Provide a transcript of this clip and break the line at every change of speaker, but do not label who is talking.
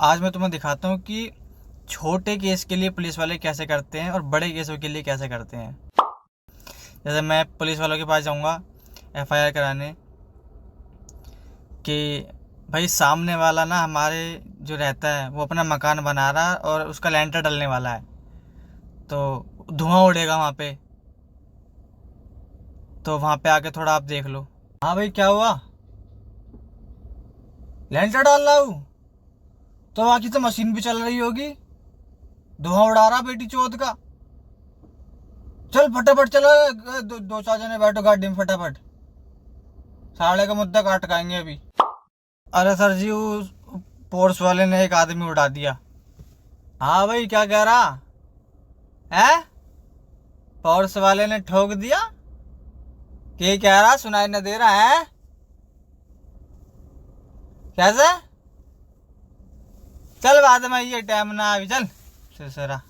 आज मैं तुम्हें दिखाता हूँ कि छोटे केस के लिए पुलिस वाले कैसे करते हैं और बड़े केसों के लिए कैसे करते हैं। जैसे मैं पुलिस वालों के पास जाऊँगा एफआईआर कराने कि भाई सामने वाला ना हमारे जो रहता है वो अपना मकान बना रहा है और उसका लेंटर डलने वाला है, तो धुआं उड़ेगा वहाँ पे, तो वहाँ पे आके थोड़ा आप देख लो। हाँ भाई, क्या हुआ? लेंटर डाल रहा हूँ तो बाकी तो मशीन भी चल रही होगी, धुआं उड़ा रहा बेटी चौथ का। चल फटाफट चलो, दो चार जने बैठो गाड़ी में फटाफट, साले का मुद्दा काट खाएंगे अभी। अरे सर जी, उस पोर्स वाले ने एक आदमी उड़ा दिया। हाँ भाई, क्या कह रहा है? पोर्स वाले ने ठोक दिया? क्या कह रहा, सुनाई न दे रहा है? कैसे? चल बाद में, ये टाइम ना अभी, चल सरा।